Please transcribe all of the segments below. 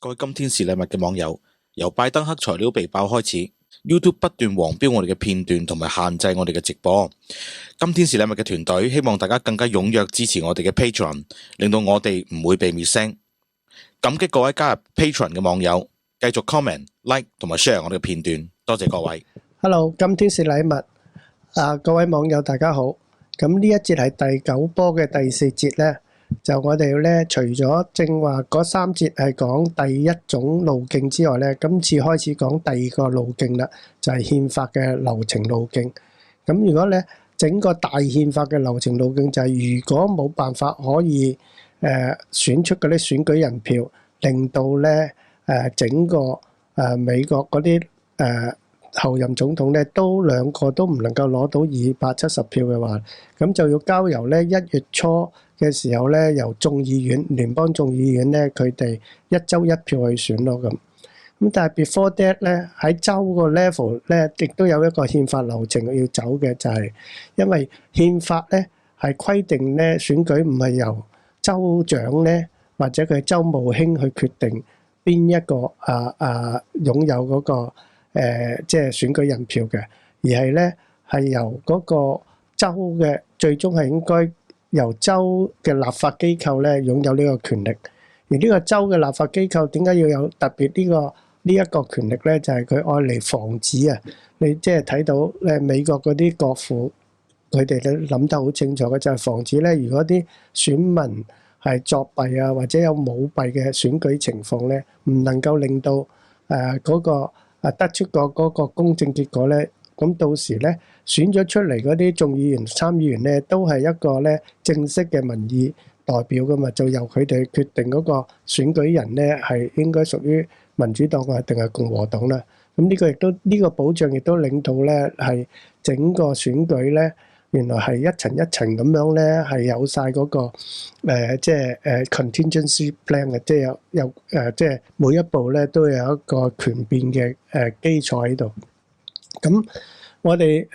各位今天是禮物嘅網友，由拜登黑材料被爆開始， YouTube 不斷黃標我哋嘅片段同埋限制我哋嘅直播。今天是禮物嘅團隊希望大家更加踴躍支持我哋嘅 Patreon， 令到我哋唔會被滅聲。感激各位加入 Patreon 嘅網友，繼續 comment、like 同埋 share 我哋嘅片段，多謝各位。Hello， 今天是禮物。各位網友大家好。咁呢一節係第9波嘅第4節呢，就我哋呢除咗正話嗰3節係講第一種路徑之外呢，今次開始講第二個路徑啦，就係憲法嘅流程路徑。咁如果呢整個大憲法嘅流程路徑就係，如果冇辦法可以選出嗰啲選舉人票，令到呢整個美國嗰啲後任總統咧，兩個都唔能夠攞到270票嘅話，咁就要交由咧1月初嘅時候咧，由眾議院聯邦眾議院咧，佢哋一州一票去選咯咁。咁但係 before that 咧，喺州個 level 咧，亦都有一個憲法流程要走嘅，就係因為憲法咧係規定咧選舉唔係由州長咧或者佢州務卿去決定邊一個擁有嗰個。即係選舉人票嘅，而係咧係由嗰個州嘅最終係應該由州嘅立法機構咧擁有呢個權力。而呢個州嘅立法機構點解要有特別呢一個權力咧？就係佢愛嚟防止啊！你即係睇到咧美國嗰啲國父佢哋咧諗得好清楚嘅，就係防止咧如果啲選民係作弊啊或者有舞弊嘅選舉情況咧，唔能夠令到嗰個得出嗰個公正結果咧，咁到時咧選咗出嚟嗰啲眾議員、參議員咧，都係一個咧正式嘅民意代表噶嘛，就由佢哋決定嗰個選舉人咧係應該屬於民主黨啊定係共和黨啦。咁呢個亦都呢個保障亦都令到咧係整個選舉咧，原來係一層一層咁樣咧係有晒嗰個即係contingency plan 嘅，即係有即係每一步咧都有一個權變嘅基礎喺度。咁我哋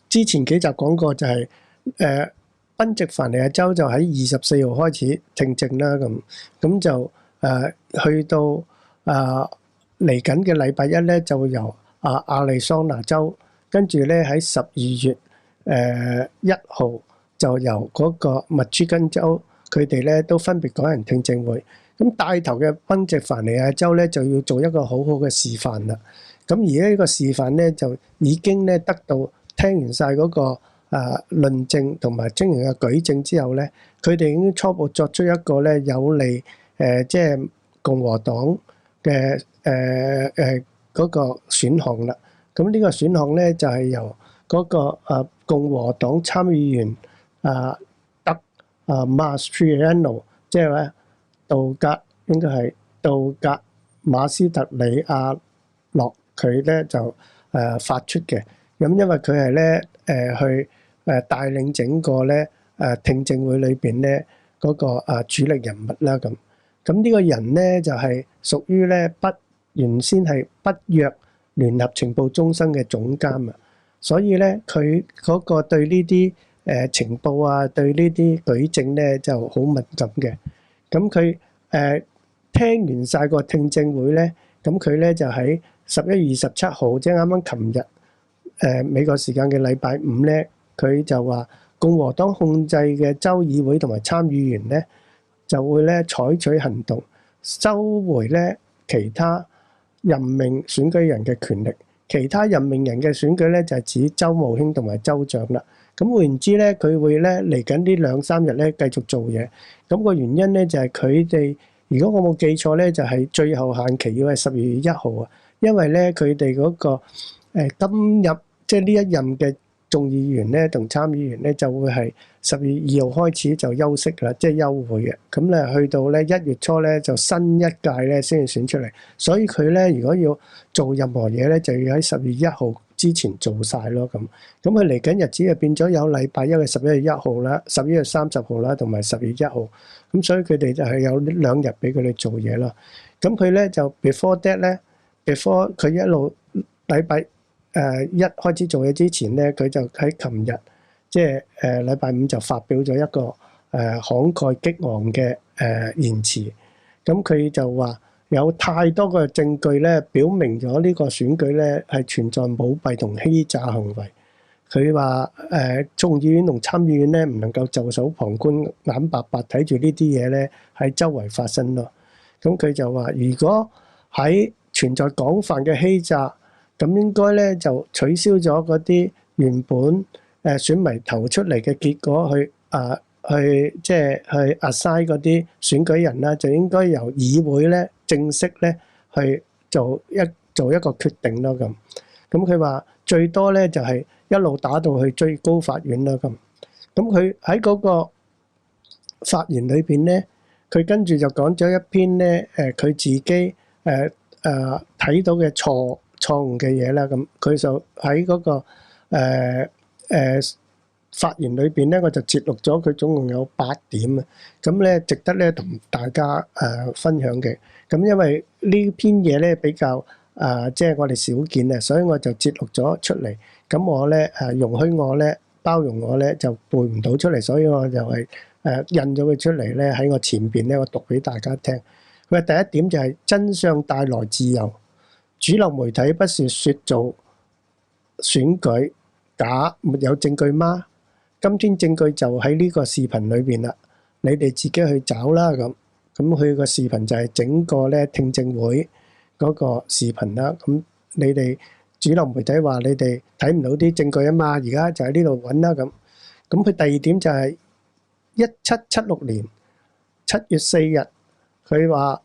之前幾集講過就係賓夕凡尼亞州就喺24號開始聽證啦，咁就去到嚟緊嘅禮拜一咧就由亞利桑那州，跟住咧喺12月1號就由嗰個密芝根州，佢哋咧都分別舉行聽證會。咁帶頭嘅賓夕凡尼亞州咧就要做一個好好嘅示範啦。咁而家呢個示範咧就已經咧得到聽完晒嗰個論證同埋聽完嘅舉證之後咧，佢哋已經初步作出一個咧有利即係共和黨嘅嗰個選項啦。咁呢個選項咧就係由嗰個共和黨參議員德Mastriano， 即係咧應該係杜格馬斯特里亞諾，佢咧就發出嘅。咁因為佢係咧去帶領整個咧聽證會裏邊咧嗰個主力人物啦咁。咁呢個人咧就係屬於咧原先係北約聯合情報中心嘅總監啊。所以咧，佢嗰個對呢啲情報啊，對呢啲舉證咧就好敏感嘅。咁佢聽完晒個聽證會咧，咁佢咧就喺11月27號，即係啱啱琴日美國時間嘅禮拜五咧，佢就話共和黨控制嘅州議會同埋參議員咧就會咧採取行動，收回咧其他任命選舉人嘅權力。其他任命人嘅選舉咧就係指州務卿同埋州長啦。咁換言之咧，佢會咧嚟緊呢2-3日咧繼續做嘢。咁個原因咧就係佢哋，如果我冇記錯咧，就係最後限期要係12月1號啊。因為咧佢哋嗰個今日即係呢一任嘅眾議員咧同參議員咧就會係12月2號開始就休息啦，即係休會嘅。咁咧去到咧1月初咧就新一屆咧先至選出嚟，所以佢咧如果要做任何嘢咧，就要喺12月1號之前做晒咯咁。咁佢嚟緊日子就變咗有禮拜一嘅11月1號啦、11月30號啦，同埋10月1號。咁所以佢哋就係有2日俾佢哋做嘢咯。咁佢咧就 before that 咧 ，before 佢一路禮拜一開始做嘢之前咧，佢就喺琴日即係禮拜五就發表咗一個慷慨激昂嘅言辭。咁佢就話有太多嘅證據咧，表明咗呢個選舉咧係存在舞弊同欺詐行為。佢話眾議院同參議院咧唔能夠袖手旁觀，眼白白睇住呢啲嘢咧喺周圍發生咯。咁佢就話，如果喺存在廣泛嘅欺詐，咁應該咧就取消咗嗰啲原本選民投出嚟嘅結果去即係去 assign 嗰啲選舉人啦，就應該由議會咧正式咧去做一個決定咯咁。咁佢話最多咧就係一路打到去最高法院啦咁。咁佢喺嗰個發言裏邊咧，佢跟住就講咗一篇咧佢自己睇到嘅錯誤嘅嘢啦咁。佢就喺嗰個發言裏邊咧，我就節錄咗佢總共有8點啊。咁咧值得咧同大家分享嘅。咁因為呢篇嘢咧比較即係我哋少見啊，所以我就節錄咗出嚟。咁我咧容許我咧包容我咧就背唔到出嚟，所以我就係印咗佢出嚟咧喺我前邊咧，我讀俾大家聽。佢話第一點就係真相帶來自由，主流媒體不是説做選舉假，沒有證據嗎？今天證據就喺呢個視頻裏邊啦，你哋自己去找啦咁。咁佢個視頻就係整個咧聽證會嗰個視頻啦。咁你哋主流媒體話你哋睇唔到啲證據啊嘛，而家就喺呢度揾啦咁。咁佢第二點就係1776年7月4日，佢話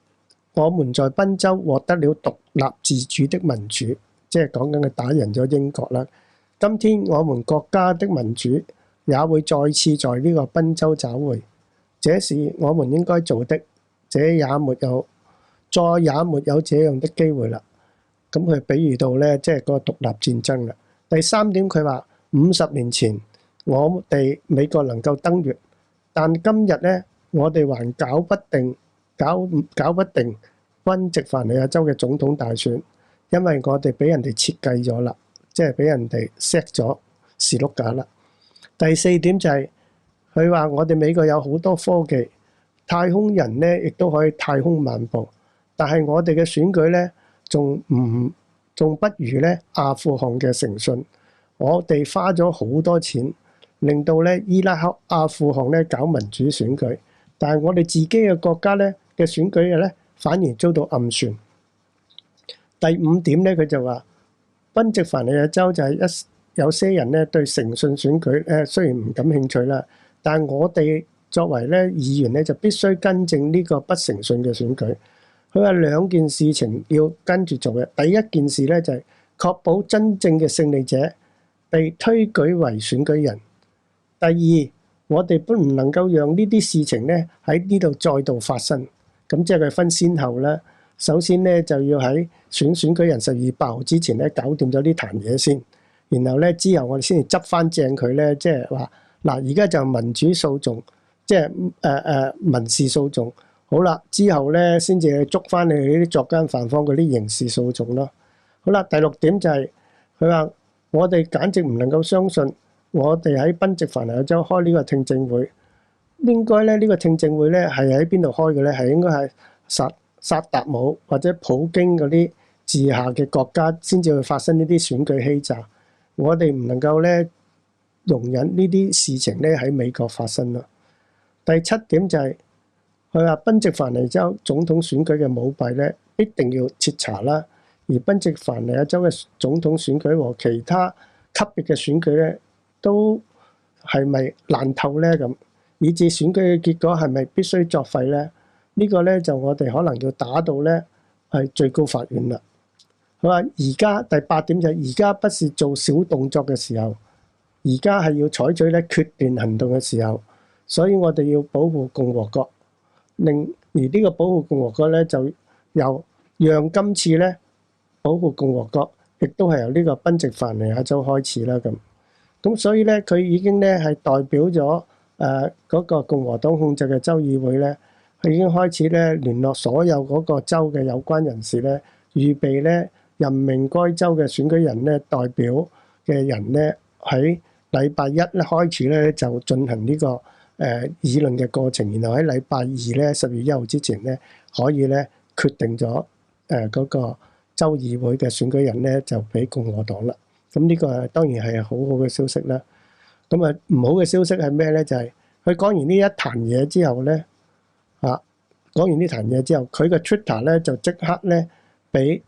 我們在賓州獲得了獨立自主的民主，即係講緊佢打贏咗英國啦。今天我們國家的民主也會再次在呢個賓州找回，這是我們應該做的，再也沒有這樣的機會啦。咁佢比喻到咧，即係嗰個獨立戰爭啦。第三點，佢話50年前我哋美國能夠登月，但今日咧我哋還搞不定賓夕凡尼亞州嘅總統大選，因為我哋俾人哋設計咗啦，即係俾人哋 set 咗時碌架啦。第四點就係佢話我哋美國有好多科技，太空人咧亦都可以太空漫步，但係我哋嘅選舉咧仲不如咧阿富汗嘅誠信。我哋花咗好多錢，令到咧伊拉克、阿富汗咧搞民主選舉，但係我哋自己嘅國家咧嘅選舉咧反而遭到暗算。第五點咧，佢就話賓夕凡尼亞州就係有些人咧對誠信選舉雖然唔感興趣啦，但係我哋作為咧議員咧就必須更正呢個不誠信嘅選舉。佢話兩件事情要跟住做嘅。第一件事咧就係確保真正嘅勝利者被推舉為選舉人。第二，我哋不唔能夠讓呢啲事情咧喺呢度再度發生。咁即係佢分先後啦。首先咧就要喺選舉人12月8號之前咧搞掂咗呢壇嘢先。然後咧之後我哋先至執翻正佢咧，即係話嗱，而家就民主訴訟，即係民事訴訟。好啦，之後咧先至捉翻你哋啲作奸犯科嗰啲刑事訴訟咯。好啦，第六點就係佢話我哋簡直唔能夠相信，我哋喺賓夕凡尼亞州開呢個聽證會，應該咧呢個聽證會咧係喺邊度開嘅咧？係應該係薩達姆或者普京嗰啲治下嘅國家先至會發生呢啲選舉欺詐。我哋唔能夠咧容忍呢啲事情咧喺美國發生咯。第七點就係佢話賓夕凡尼亞州總統選舉嘅舞弊咧必定要徹查啦，而賓夕凡尼亞州嘅總統選舉和其他級別嘅選舉咧都係咪爛透咧咁，以致選舉嘅結果係咪必須作廢咧？呢個咧就我哋可能要打到咧係最高法院啦。佢話而家第八點就係而家不是做小動作嘅時候，而家係要採取咧決斷行動嘅時候，所以我哋要保護共和國。而呢個保護共和國咧就由讓今次咧保護共和國，亦都係由呢個賓夕凡尼亞州開始啦咁所以咧佢已經咧係代表咗嗰個共和黨控制嘅州議會咧，佢已經開始咧聯絡所有嗰個州嘅有關人士咧，預備咧任命該州嘅選舉人咧代表嘅人咧喺禮拜一咧開始咧就進行呢個議論嘅過程，然後喺禮拜二咧10月1號之前咧可以咧決定咗嗰個州議會嘅選舉人咧就俾共和黨啦。咁呢個當然係好好嘅消息啦。咁啊唔好嘅消息係咩咧？就係佢講完呢一壇嘢之後咧，講完呢壇嘢之後，佢嘅 Twitter 咧就即刻咧俾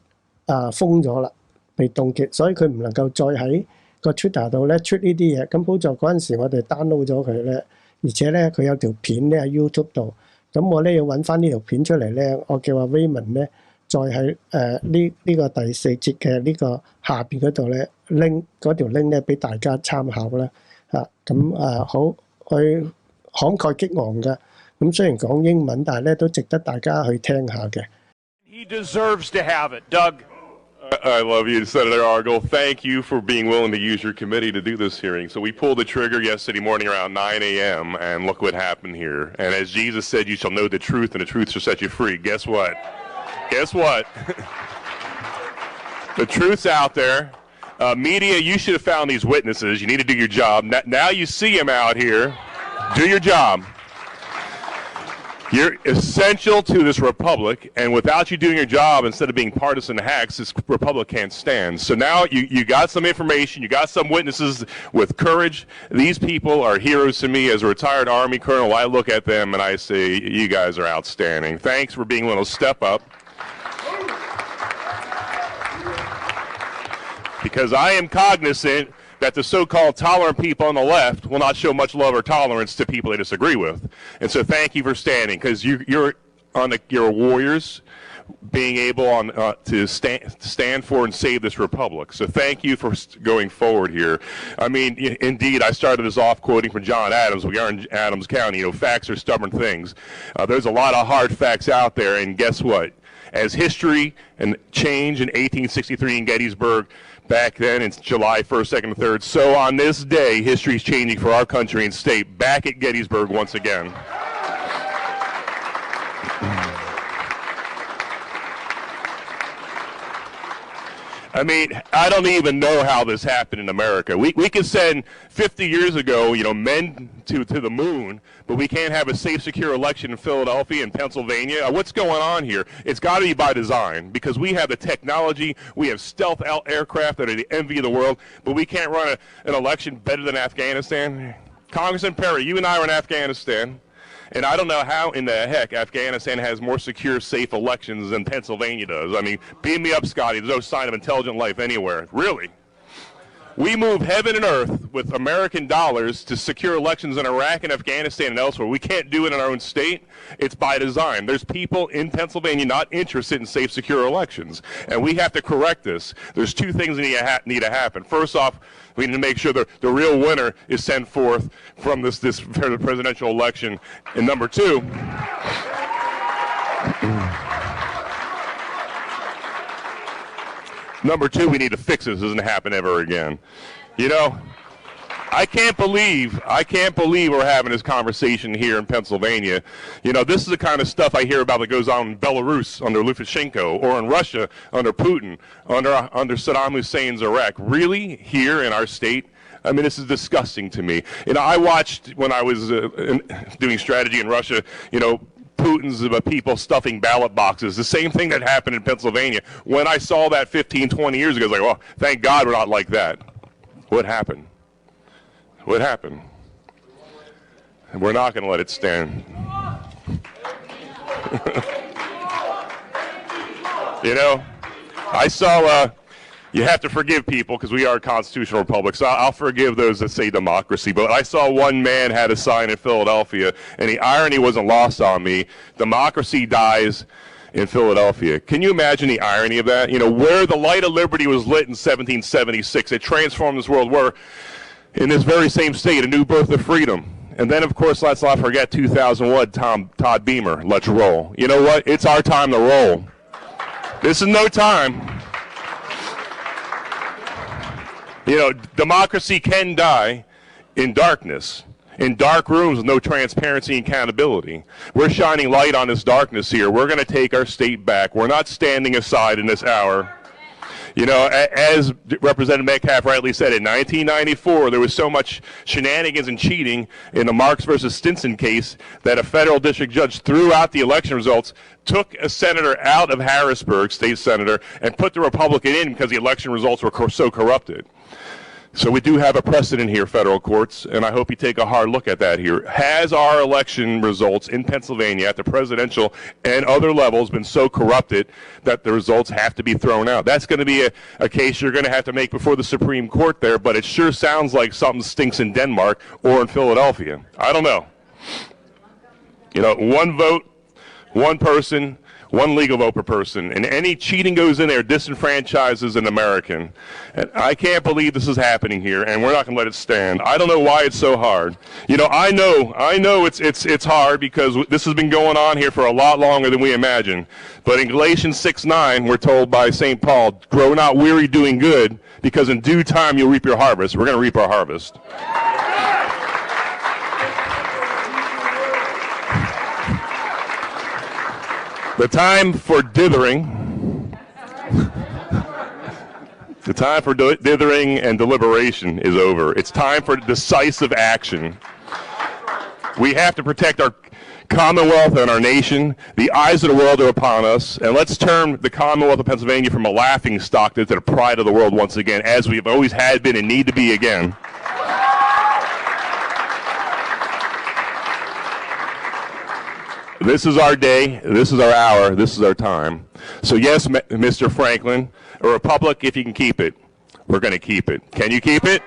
封咗啦，被凍結，所以佢唔能夠再喺個 Twitter 度咧出呢啲嘢。咁好在嗰陣時我哋 download 咗佢咧，而且咧佢有條片咧喺 YouTube 度。咁我咧要揾翻呢條片出嚟咧，我叫阿 Raymond 咧再喺呢個第4節嘅呢個下邊嗰度咧 link 嗰條 link 咧俾大家參考啦。好去慷慨激昂嘅。咁雖然講英文，但係咧都值得大家去聽下嘅。He deserves to have it. Doug. I love you, Senator Argyle. Thank you for being willing to use your committee to do this hearing. So we pulled the trigger yesterday morning around 9 a.m., and look what happened here. And as Jesus said, you shall know the truth, and the truth shall set you free. Guess what? Guess what? The truth's out there. Media, you should have found these witnesses. You need to do your job. Now you see them out here. Do your job. You're essential to this republic, and without you doing your job, instead of being partisan hacks, this republic can't stand. So now you got some information, you got some witnesses with courage. These people are heroes to me. As a retired Army colonel, I look at them and I say, you guys are outstanding. Thanks for being willing to step up. Because I am cognizant that the so-called tolerant people on the left will not show much love or tolerance to people they disagree with. And so thank you for standing, because you're warriors being able to stand for and save this republic. So thank you for going forward here. I mean, indeed, I started this off quoting from John Adams. We are in Adams County. Facts are stubborn things. There's a lot of hard facts out there, and guess what? As history and change in 1863 in Gettysburg, back then, it's July 1st, 2nd, and 3rd. So on this day, history is changing for our country and state back at Gettysburg once again. I mean, I don't even know how this happened in America. We could send 50 years ago, men to the moon, but we can't have a safe, secure election in Philadelphia and Pennsylvania. What's going on here? It's got to be by design, because we have the technology, we have stealth aircraft that are the envy of the world, but we can't run an election better than Afghanistan. Congressman Perry, you and I were in Afghanistan. And I don't know how in the heck Afghanistan has more secure, safe elections than Pennsylvania does. I mean, beam me up, Scotty. There's no sign of intelligent life anywhere. Really? We move heaven and earth with American dollars to secure elections in Iraq and Afghanistan and elsewhere. We can't do it in our own state. It's by design. There's people in Pennsylvania not interested in safe, secure elections. And we have to correct this. There's two things that need to happen. First off, we need to make sure the real winner is sent forth from this presidential election. And number two, we need to fix this. This doesn't happen ever again. I can't believe we're having this conversation here in Pennsylvania. This is the kind of stuff I hear about that goes on in Belarus under Lukashenko, or in Russia under Putin, under Saddam Hussein's Iraq. Really? Here in our state? I mean, this is disgusting to me. I watched when I was doing strategy in Russia, Putin's people stuffing ballot boxes, the same thing that happened in Pennsylvania. When I saw that 15, 20 years ago, I was like, well, thank God we're not like that. What happened? What happened? And we're not going to let it stand. I saw, you have to forgive people because we are a constitutional republic, so I'll forgive those that say democracy. But I saw one man had a sign in Philadelphia, and the irony wasn't lost on me. Democracy dies in Philadelphia. Can you imagine the irony of that? Where the light of liberty was lit in 1776, it transformed this world. Where in this very same state, a new birth of freedom. And then, of course, let's not forget 2001, Todd Beamer. Let's roll. You know what? It's our time to roll. This is no time. Democracy can die in darkness, in dark rooms with no transparency and accountability. We're shining light on this darkness here. We're going to take our state back. We're not standing aside in this hour. You know, as Representative Metcalf rightly said, in 1994, there was so much shenanigans and cheating in the Marks versus Stinson case that a federal district judge threw out the election results, took a senator out of Harrisburg, state senator, and put the Republican in because the election results were so corrupted. So we do have a precedent here, federal courts, and I hope you take a hard look at that here. Has our election results in Pennsylvania at the presidential and other levels been so corrupted that the results have to be thrown out? That's going to be a case you're going to have to make before the Supreme Court there, but it sure sounds like something stinks in Denmark or in Philadelphia. I don't know. You know, one vote, one person, one legal vote per person, and any cheating goes in there disenfranchises an American. And I can't believe this is happening here, and we're not going to let it stand. I don't know why it's so hard. You know, I know it's hard because this has been going on here for a lot longer than we imagine. But in Galatians 6:9, we're told by St. Paul, grow not weary doing good, because in due time you'll reap your harvest. We're going to reap our harvest. The time for dithering, dithering and deliberation is over. It's time for decisive action. We have to protect our Commonwealth and our nation. The eyes of the world are upon us, and let's turn the Commonwealth of Pennsylvania from a laughing stock to the pride of the world once again, as we've always had been and need to be again. This is our day, this is our hour, this is our time. So yes, Mr. Franklin, a republic, if you can keep it, we're going to keep it. Can you keep it?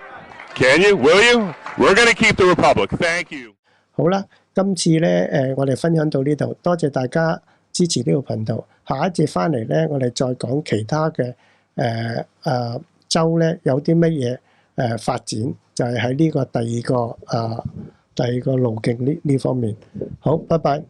Can you? Will you? We're going to keep the republic. Thank you. 好啦，今次咧我哋分享到呢度，多謝大家支持呢個頻道。下一節翻嚟咧，我哋再講其他嘅州咧有啲乜嘢發展，就係喺呢個第二個路徑呢方面。好，拜拜。